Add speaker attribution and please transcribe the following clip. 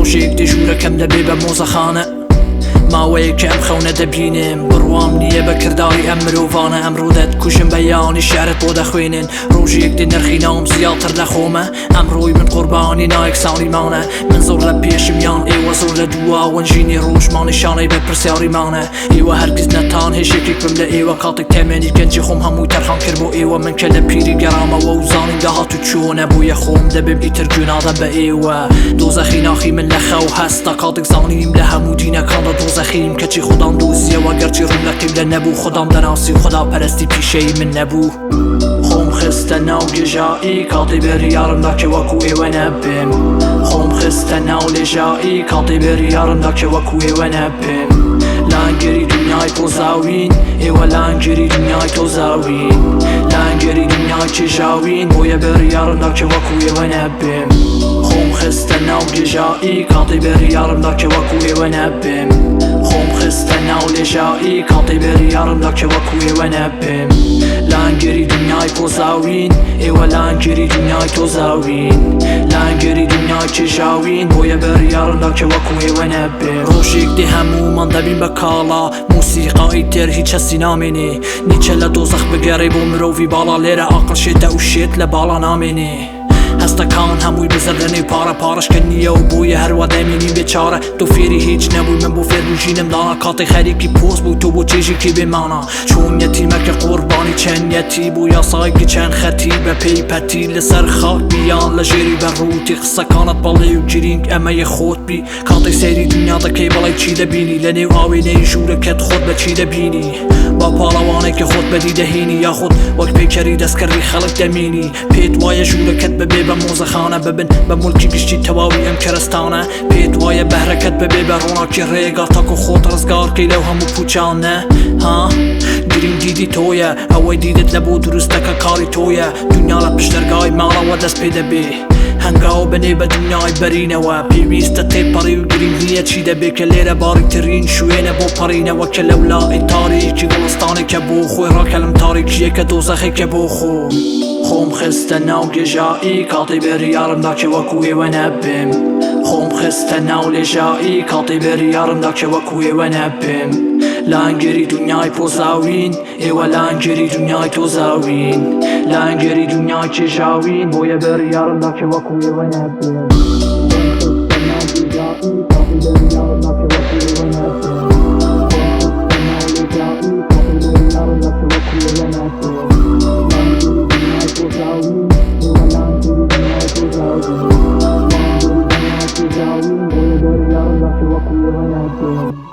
Speaker 1: ڕۆژێک دژورەکەم دەبێ بە مۆزەخانە ماوەیە کە ئەم خەونە دەبینم بڕوام نییە بە کردداری ئەم مرۆڤانە ئەمڕۆ دەتکوژم بە یانی شارت بۆ دەخوێنن ڕۆژێک دێ نرخی ناوم زیاتر لە خۆمە ئەمڕۆی من قوربانی نایەکسانیمانە من زۆر لە پێشم یان ئێوە زۆر لە دواوەنژینی ڕۆژمانیشانەی بە پرسیاریمانە ئێوە هەرگیز نەتان هێشێکێک بم لە ئێوە کاتێک تەمێنی گەنجی خۆم هەمووی تەرخان کرد بۆ ئێوە من کە لە پیری گەرامەوە و زانیم داهات و چۆنە بۆیە خۆم دەبم ئیتر گونادەم بە ئێوە دۆزەخی ناخی من لە خەو هەستا کاتێک زانیم لە هەموو دینەکاندا دۆزەخیم کەچی خودم دۆزیەوە گەرچی ڕوم لە قیبلە نەبوو خودم دەناسی و خدا پەرستی پیشەی من نەبوو خۆم خستە ناو گێژایی کاتی بەریارمدا کە وەکو ئێوە نەبم خۆم خستە ناو لێژایی کاتی بەریارمدا کە وەکو ئێوە نەبم لانگەری دنیای تۆزاوین ئێوە لانگەری دنیای تۆزاوین لانگەری دنیای چێژاوین بۆیە بەریارمدا کە وەکو ئێوە نەبم خۆم خستە ناو گێژایی کاتی بەریارمدا کە وەکو ئێوە نەبم خۆم خستە ناو لێژایی کاتی بەریارمدا کە وەکو ئێوە نەبم لانگەری دنیای تۆزاوین ئێوە لانگەری دنیای تۆزاوین لانگەری دنیای چێژاوین بۆیە بەریارمدا کە وەکو ئێوە نەبم ڕۆژێک دێ هەموومان دەبین بە کاڵا موسیقای تر هیچ هەستی نامێنێ نیچە لە دۆزەخ بگەڕێ بۆ مرۆڤی باڵا لێرە ئاقڵ شێتە و شێت لە باڵا نامێنێ هەستەکان هەمووی بزەردنەی پارە پارەشکە نییە و بۆیە هەروە دەمێنین بێچارە تۆ فێری هیچ نەبووی من بۆ فێربووژینم دانا کاتی خەریکی پۆست بوو تۆ بۆ چێژێکی بێمانە چۆن یەتیمەکە قوربانی چەند یەتی بوو یاسایکی چەند خەتی بە پێی پەتی لەسەر خاک بیان لە ژێری بەڕووتی قسەکانت بەڵێ و گرینگ ئەمەیە خۆت بی کاتی سەیری دنیا دەکەی بەڵێ چی دەبینی لە نێو ئاوێنەی ژوورەکەت خۆت بە چی دەبینی با پاڵەوانێکی خۆت بەدی دەهێنی یاخۆت وەک پێکەری دەستکردی خەڵک دەمێنی پێت وایە ژوورەکەت ببێ بە مۆزەخانە ببن بە مولکی گشتی تەواوی ئەم کەرستانە پێت وایە بەهرەکەت ببێ بە ڕۆناکی ڕێگا تاکو خۆت ڕزگارکەی لەو هەموو پوچانە ها گرنگیدی تۆیە ئەوەی دیدت لە بۆ دروستەکە کاری تۆیە دنیا لە پشتەرگای ماڵەوە دەست پێ دەبێ هەنگاو بنێ بە دنیای بەرینەوە پێویستە تێپەڕی و گرنگ نییە چی دەبێ کە لێرە باریکترین شوێنە بۆ پەڕینەوە کە لەولای تاریکی گڵستانێکە بۆ خۆی ڕاکەلم تاریکیەکە دۆزەخێکە بۆ خۆ خۆم خستە ناو گێژایی کاتی بەریارمدا کە وەکو ئێوە نەبم خۆم خستە ناو لێژایی کاتی بەریارمدا کە وەکو ئێوە نەبم لانگەری دنیای پۆزاوین ئێوە لانگەری دنیای تۆزاوین لانگەری دنیای چێژاوین بۆیە بەریارمدا کە وەکو ئێوە نەبم
Speaker 2: Thank you.